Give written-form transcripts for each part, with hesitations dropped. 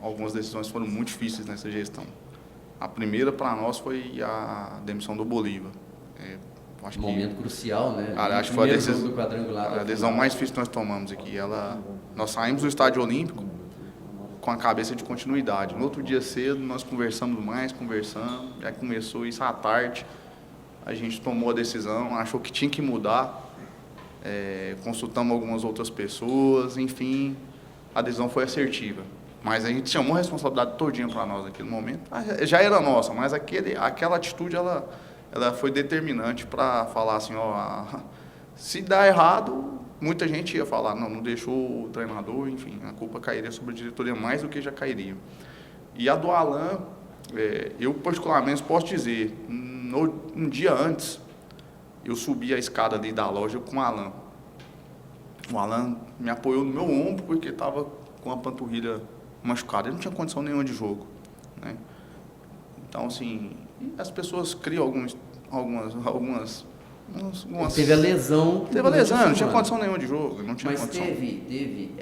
algumas decisões foram muito difíceis nessa gestão. A primeira para nós foi a demissão do Bolívar. Acho momento crucial, né? Cara, acho que foi a decisão mais difícil que nós tomamos aqui. Nós saímos do Estádio Olímpico com a cabeça de continuidade. No outro dia cedo, nós conversamos, já começou isso à tarde. A gente tomou a decisão, achou que tinha que mudar, consultamos algumas outras pessoas, enfim, a decisão foi assertiva. Mas a gente chamou a responsabilidade todinha para nós naquele momento. Já era nossa, mas aquela atitude, ela foi determinante para falar assim, se dá errado, muita gente ia falar, não deixou o treinador, enfim, a culpa cairia sobre a diretoria mais do que já cairia. E a do Alan, eu particularmente posso dizer, um dia antes, eu subi a escada ali da loja com o Alan. O Alan me apoiou no meu ombro porque estava com a panturrilha machucada, ele não tinha condição nenhuma de jogo, né? Então, assim, as pessoas criam algumas teve a lesão. Teve a lesão, não tinha condição nenhuma de jogo. Não tinha Mas condição. teve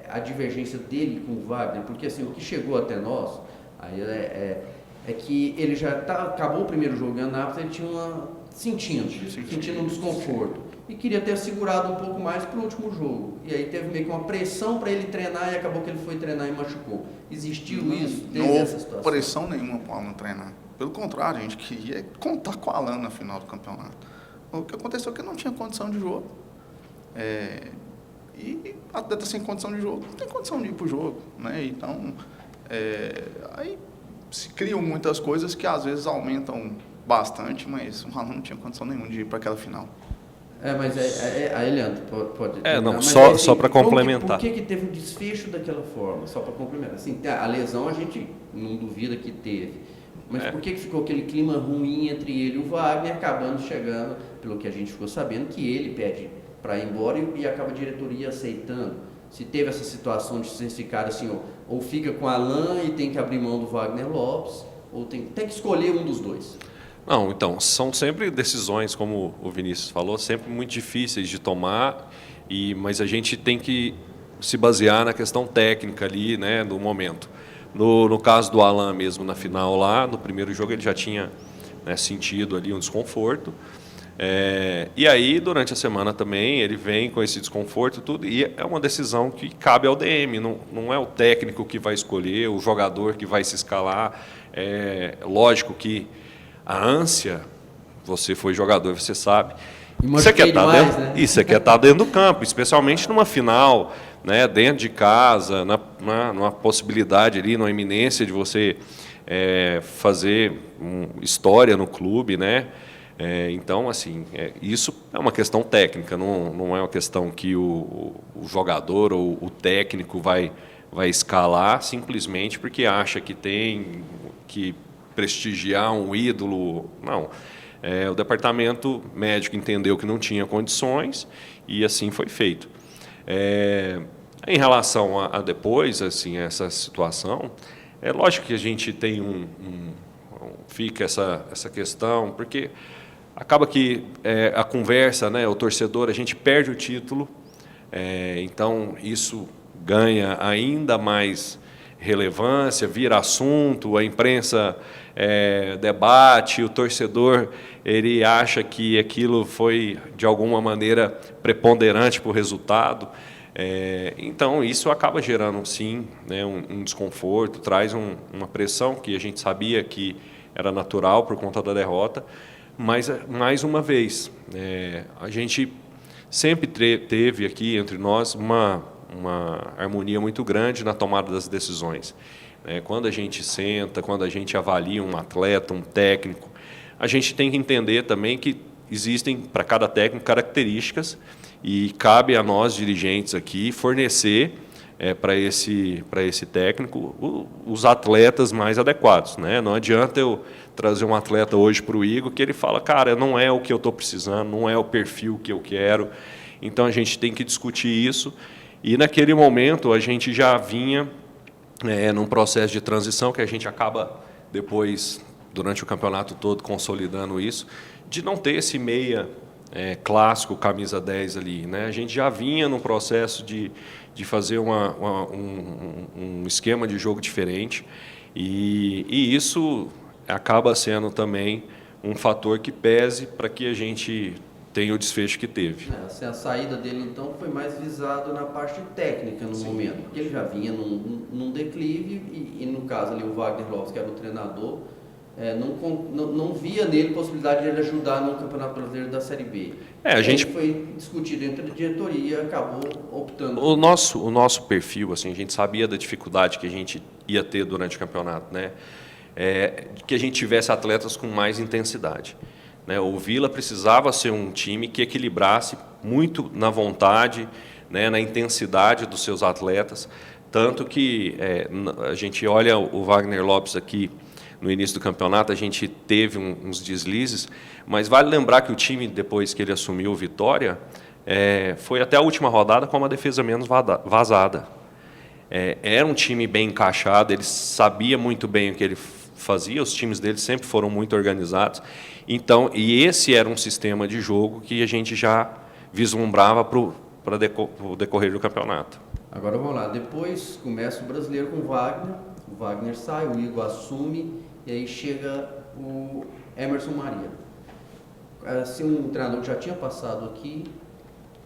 a divergência dele com o Wagner, porque assim, o que chegou até nós aí é que ele já acabou o primeiro jogo em Anápolis, ele tinha sentindo um desconforto. E queria ter segurado um pouco mais para o último jogo. E aí teve meio que uma pressão para ele treinar e acabou que ele foi treinar e machucou. Existiu isso? Não houve pressão nenhuma para o Alan treinar. Pelo contrário, a gente queria contar com o Alan na final do campeonato. O que aconteceu é que não tinha condição de jogo. E atleta sem condição de jogo não tem condição de ir para o jogo, né? Então, aí se criam muitas coisas que às vezes aumentam bastante, mas o Alan não tinha condição nenhuma de ir para aquela final. Mas aí, Leandro, pode... não, só para complementar. Por que teve um desfecho daquela forma? Só para complementar. Assim, a lesão a gente não duvida que teve. Mas por que ficou aquele clima ruim entre ele e o Wagner, acabando chegando, pelo que a gente ficou sabendo, que ele pede para ir embora e acaba a diretoria aceitando? Se teve essa situação de vocês ficarem assim, ou fica com Alan e tem que abrir mão do Wagner Lopes, ou tem que escolher um dos dois? Não, então, são sempre decisões, como o Vinícius falou, sempre muito difíceis de tomar, mas a gente tem que se basear na questão técnica ali, né, do momento. No caso do Alan mesmo, na final lá, no primeiro jogo ele já tinha, né, sentido ali um desconforto. E aí, durante a semana também, ele vem com esse desconforto e tudo, e é uma decisão que cabe ao DM, não é o técnico que vai escolher, o jogador que vai se escalar. Lógico que a ânsia, você foi jogador, você sabe, você quer estar dentro do campo, especialmente numa final, né, dentro de casa, numa possibilidade ali, numa iminência de você fazer história no clube, né? Então, assim, isso é uma questão técnica, não é uma questão que o jogador ou o técnico vai escalar simplesmente porque acha que tem que prestigiar um ídolo. Não. O departamento médico entendeu que não tinha condições e assim foi feito. Em relação a depois, assim, essa situação, é lógico que a gente tem fica essa questão, porque acaba que a conversa, né, o torcedor, a gente perde o título, então isso ganha ainda mais relevância, vira assunto, a imprensa debate, o torcedor ele acha que aquilo foi de alguma maneira preponderante para o resultado. Então isso acaba gerando sim, né, um desconforto, traz uma pressão que a gente sabia que era natural por conta da derrota, mas mais uma vez a gente sempre teve aqui entre nós uma harmonia muito grande na tomada das decisões. Quando a gente senta, quando a gente avalia um atleta, um técnico, a gente tem que entender também que existem para cada técnico características e cabe a nós, dirigentes aqui, fornecer para esse técnico os atletas mais adequados, né? Não adianta eu trazer um atleta hoje para o Igor que ele fala, cara, não é o que eu estou precisando, não é o perfil que eu quero. Então a gente tem que discutir isso. E naquele momento a gente já vinha num processo de transição que a gente acaba depois, durante o campeonato todo, consolidando isso, de não ter esse meia clássico, camisa 10 ali, né? A gente já vinha no processo de fazer um esquema de jogo diferente e isso acaba sendo também um fator que pese para que a gente tenha o desfecho que teve. Assim, a saída dele, então, foi mais visada na parte técnica no momento, porque ele já vinha num declive e, no caso ali, o Wagner Lopes, que era o treinador, não via nele possibilidade de ele ajudar no Campeonato Brasileiro da Série B. A gente foi discutido entre a diretoria e acabou optando. O nosso perfil, assim, a gente sabia da dificuldade que a gente ia ter durante o campeonato, né? Que a gente tivesse atletas com mais intensidade. Né? O Vila precisava ser um time que equilibrasse muito na vontade, né, na intensidade dos seus atletas, tanto que a gente olha o Wagner Lopes aqui no início do campeonato, a gente teve uns deslizes, mas vale lembrar que o time, depois que ele assumiu o Vitória, foi até a última rodada com uma defesa menos vazada. Era um time bem encaixado, ele sabia muito bem o que ele fazia, os times dele sempre foram muito organizados. Então, e esse era um sistema de jogo que a gente já vislumbrava para o decorrer do campeonato. Agora vamos lá, depois começa o Brasileiro com o Wagner sai, o Igor assume, e aí chega o Emerson Maria. Assim, um treinador que já tinha passado aqui,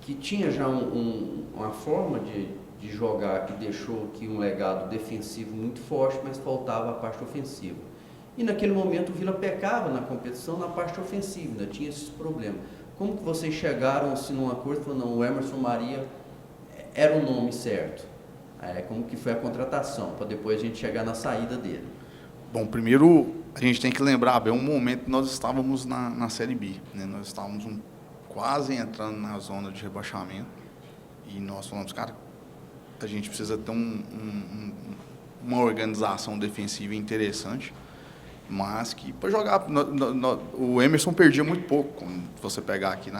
que tinha já uma forma de jogar que deixou aqui um legado defensivo muito forte, mas faltava a parte ofensiva. E naquele momento o Vila pecava na competição na parte ofensiva, ainda tinha esses problemas. Como que vocês chegaram assim, num acordo, falando, não, o Emerson Maria era o nome certo? Como que foi a contratação, para depois a gente chegar na saída dele? Bom, primeiro a gente tem que lembrar bem um momento que nós estávamos na Série B, né? Nós estávamos quase entrando na zona de rebaixamento e nós falamos, cara, a gente precisa ter uma organização defensiva interessante, mas que para jogar, o Emerson perdia muito pouco, quando você pegar aqui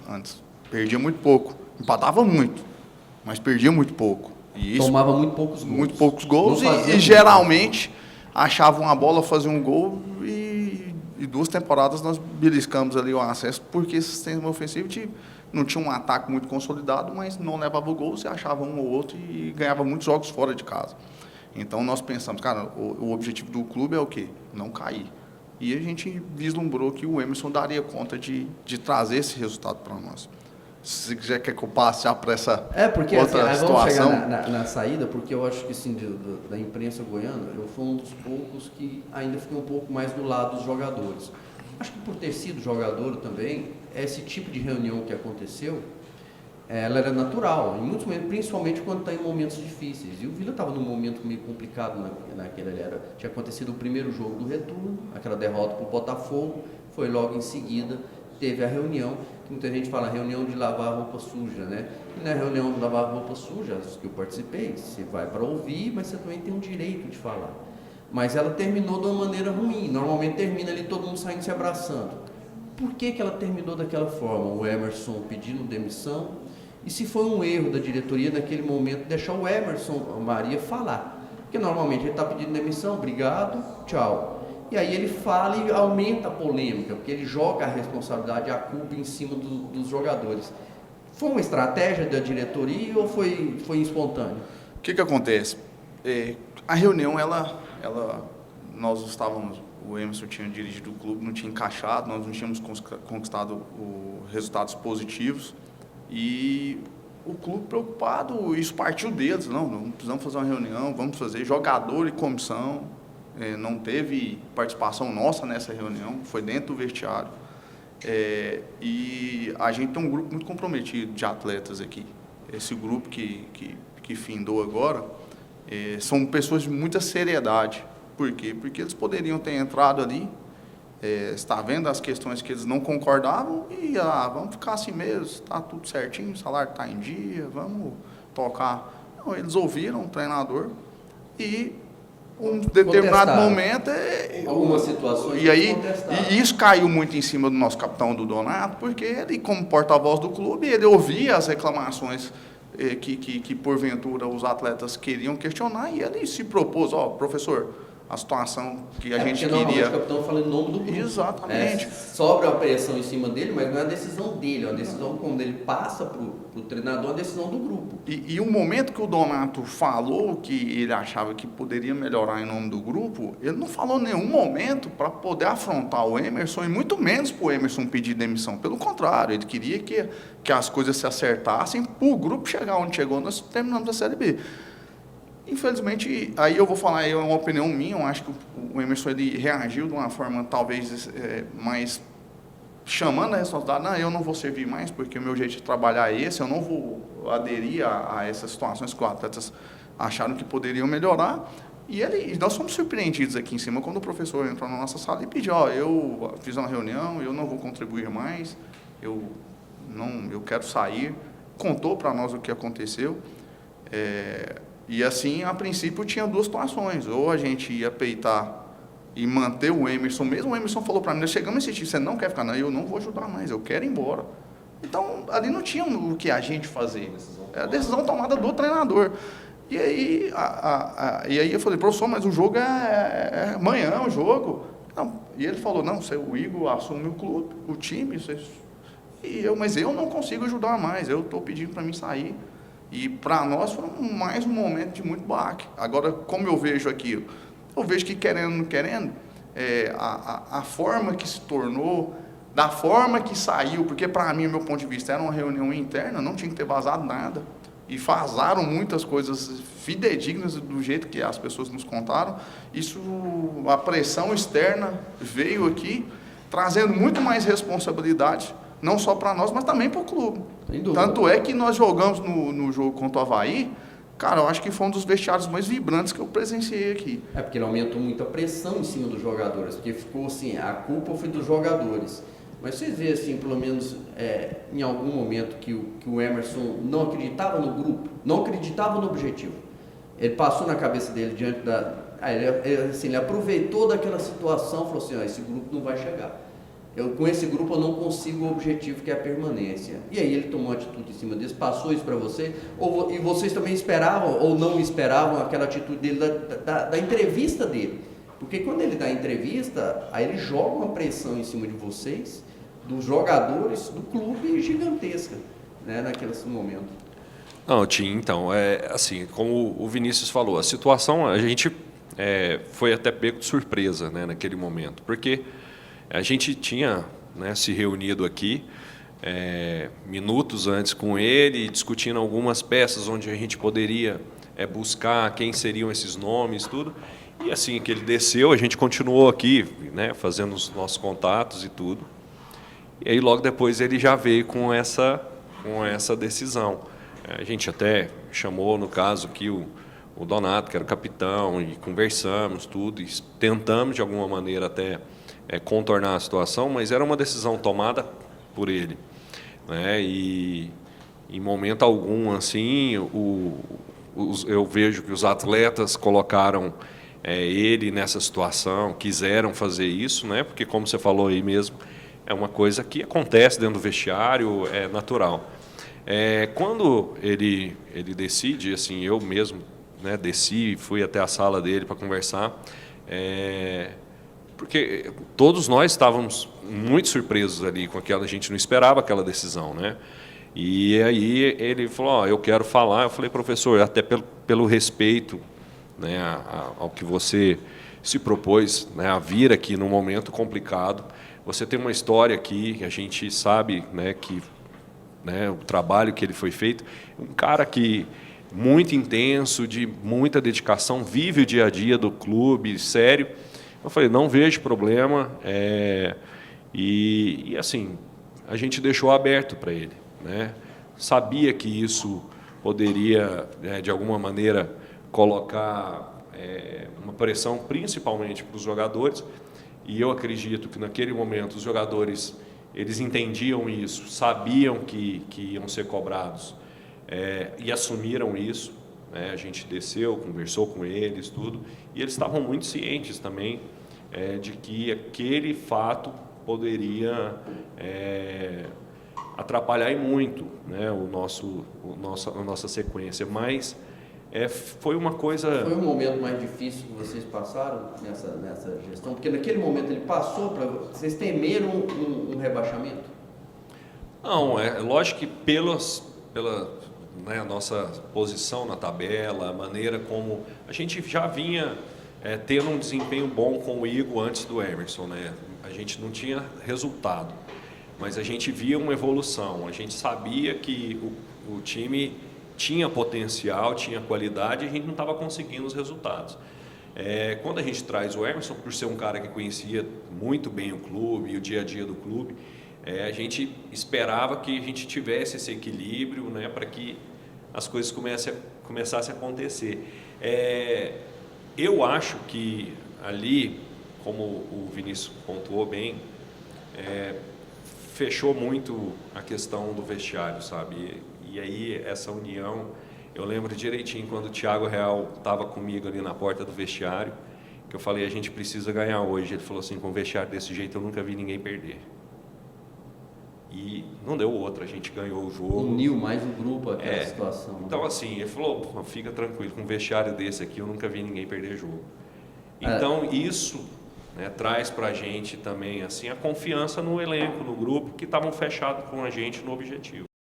antes, perdia muito pouco, empatava muito, mas perdia muito pouco. E isso, tomava muito poucos gols. Muito poucos gols e geralmente achava uma bola, fazia um gol e 2 temporadas nós beliscamos ali o acesso porque esse sistema ofensivo não tinha um ataque muito consolidado, mas não levava o gol, você achava um ou outro e ganhava muitos jogos fora de casa. Então nós pensamos, cara, o objetivo do clube é o quê? Não cair. E a gente vislumbrou que o Emerson daria conta de trazer esse resultado para nós. Se você já quer que eu passe já para essa porque, outra assim, situação. Vamos chegar na saída, porque eu acho que assim, da imprensa goiana, eu fui um dos poucos que ainda fiquei um pouco mais do lado dos jogadores. Acho que por ter sido jogador também, esse tipo de reunião que aconteceu, ela era natural, em muitos momentos, principalmente quando está em momentos difíceis. E o Vila estava num momento meio complicado naquele tinha acontecido o primeiro jogo do retorno, aquela derrota para o Botafogo, foi logo em seguida, teve a reunião, que muita gente fala reunião de lavar roupa suja, né? E na reunião de lavar roupa suja, que eu participei, você vai para ouvir, mas você também tem o direito de falar. Mas ela terminou de uma maneira ruim, normalmente termina ali todo mundo saindo se abraçando. Por que ela terminou daquela forma? O Emerson pedindo demissão? E se foi um erro da diretoria naquele momento deixar o Emerson Maria falar? Porque normalmente ele está pedindo demissão, obrigado, tchau. E aí ele fala e aumenta a polêmica, porque ele joga a responsabilidade, a culpa em cima dos jogadores. Foi uma estratégia da diretoria ou foi espontâneo? O que acontece? A reunião, nós estávamos, o Emerson tinha dirigido o clube, não tinha encaixado, nós não tínhamos conquistado resultados positivos e o clube preocupado, isso partiu deles, não precisamos fazer uma reunião, vamos fazer, jogador e comissão, não teve participação nossa nessa reunião, foi dentro do vestiário, e a gente tem um grupo muito comprometido de atletas aqui, esse grupo que findou agora, são pessoas de muita seriedade. Por quê? Porque eles poderiam ter entrado ali, está vendo as questões que eles não concordavam e vamos ficar assim mesmo, está tudo certinho, o salário está em dia, vamos tocar. Não, eles ouviram o treinador e um determinado momento algumas situações e aí e isso caiu muito em cima do nosso capitão do Donato, porque ele, como porta-voz do clube, ele ouvia as reclamações que porventura os atletas queriam questionar e ele se propôs, professor, a situação que a gente porque normalmente queria. o capitão fala em nome do grupo. Exatamente. Sobra a pressão em cima dele, mas não é a decisão dele, é uma decisão quando ele passa para o treinador, é a decisão do grupo. E o momento que o Donato falou que ele achava que poderia melhorar em nome do grupo, ele não falou em nenhum momento para poder afrontar o Emerson, e muito menos para o Emerson pedir demissão. Pelo contrário, ele queria que as coisas se acertassem para o grupo chegar onde chegou, nós terminamos a Série B. Infelizmente, aí eu vou falar, é uma opinião minha, eu acho que o Emerson ele reagiu de uma forma talvez mais chamando a responsabilidade, não, eu não vou servir mais porque o meu jeito de trabalhar é esse, eu não vou aderir a essas situações que os atletas acharam que poderiam melhorar. E nós fomos surpreendidos aqui em cima quando o professor entrou na nossa sala e pediu, eu fiz uma reunião, eu não vou contribuir mais, eu quero sair, contou para nós o que aconteceu. E assim, a princípio, tinha duas situações. Ou a gente ia peitar e manter o Emerson. Mesmo o Emerson falou para mim, nós chegamos a insistir, você não quer ficar? Não, eu não vou ajudar mais, eu quero ir embora. Então, ali não tinha o que a gente fazer. É a decisão tomada do treinador. E aí eu falei, professor, mas o jogo é amanhã, o jogo. Não. E ele falou, não, o Igor assume o clube, o time. Mas eu não consigo ajudar mais, eu estou pedindo para mim sair. E para nós foi mais um momento de muito baque. Agora, como eu vejo aqui, eu vejo que querendo ou não querendo, a forma que se tornou, da forma que saiu, porque para mim, do meu ponto de vista, era uma reunião interna, não tinha que ter vazado nada. E vazaram muitas coisas fidedignas do jeito que as pessoas nos contaram. A pressão externa veio aqui, trazendo muito mais responsabilidade, não só para nós, mas também para o clube. Tanto é que nós jogamos no jogo contra o Avaí, cara, eu acho que foi um dos vestiários mais vibrantes que eu presenciei aqui. Porque ele aumentou muito a pressão em cima dos jogadores, porque ficou assim, a culpa foi dos jogadores. Mas vocês veem assim, pelo menos em algum momento que o Emerson não acreditava no grupo, não acreditava no objetivo. Ele passou na cabeça dele diante da... ele aproveitou daquela situação e falou assim, esse grupo não vai chegar. Com esse grupo eu não consigo o objetivo que é a permanência. E aí ele tomou atitude em cima disso, passou isso para você, e vocês também esperavam ou não esperavam aquela atitude dele da entrevista dele. Porque quando ele dá a entrevista, aí ele joga uma pressão em cima de vocês, dos jogadores, do clube gigantesca, né, naquele momento. Não, Tim, então, assim, como o Vinícius falou, a situação, a gente foi até pego de surpresa, né, naquele momento, porque a gente tinha, né, se reunido aqui minutos antes com ele, discutindo algumas peças onde a gente poderia buscar quem seriam esses nomes, tudo. E assim que ele desceu, a gente continuou aqui, né, fazendo os nossos contatos e tudo. E aí logo depois ele já veio com essa decisão. A gente até chamou, no caso, aqui o Donato, que era o capitão, e conversamos tudo, e tentamos de alguma maneira até contornar a situação, mas era uma decisão tomada por ele, né? E em momento algum, assim, eu vejo que os atletas colocaram ele nessa situação, quiseram fazer isso, né? Porque, como você falou aí mesmo, é uma coisa que acontece dentro do vestiário, é natural. Quando ele decide, assim, eu mesmo, né, desci, fui até a sala dele para conversar, porque todos nós estávamos muito surpresos ali com aquela, a gente não esperava aquela decisão, né? E aí ele falou, eu quero falar. Eu falei, professor, até pelo respeito, né, ao que você se propôs, né, a vir aqui num momento complicado, você tem uma história aqui que a gente sabe, né, que, né, o trabalho que ele foi feito, um cara que muito intenso, de muita dedicação, vive o dia a dia do clube, sério. Eu falei, não vejo problema, e assim, a gente deixou aberto para ele, né? Sabia que isso poderia, de alguma maneira, colocar uma pressão, principalmente para os jogadores, e eu acredito que naquele momento os jogadores, eles entendiam isso, sabiam que iam ser cobrados, e assumiram isso, né? A gente desceu, conversou com eles, tudo, e eles estavam muito cientes também de que aquele fato poderia atrapalhar e muito, né, a nossa sequência. Mas foi uma coisa... Foi o momento mais difícil que vocês passaram nessa gestão? Porque naquele momento ele passou para... Vocês temeram um rebaixamento? Não, é lógico que pela né, nossa posição na tabela, a maneira como... A gente já vinha tendo um desempenho bom com o Igor antes do Emerson, né? A gente não tinha resultado, mas a gente via uma evolução. A gente sabia que o time tinha potencial, tinha qualidade, e a gente não estava conseguindo os resultados. Quando a gente traz o Emerson, por ser um cara que conhecia muito bem o clube e o dia a dia do clube, a gente esperava que a gente tivesse esse equilíbrio, né, para que as coisas começassem a acontecer. Eu acho que ali, como o Vinícius pontuou bem, fechou muito a questão do vestiário, sabe? E aí essa união, eu lembro direitinho quando o Thiago Real estava comigo ali na porta do vestiário, que eu falei, a gente precisa ganhar hoje. Ele falou assim, com o vestiário desse jeito eu nunca vi ninguém perder. E não deu outra, a gente ganhou o jogo. Uniu mais o grupo aquela situação. Então assim, ele falou, fica tranquilo, com um vestiário desse aqui eu nunca vi ninguém perder jogo. Então isso, né, traz para a gente também assim, a confiança no elenco, no grupo, que estavam fechados com a gente no objetivo.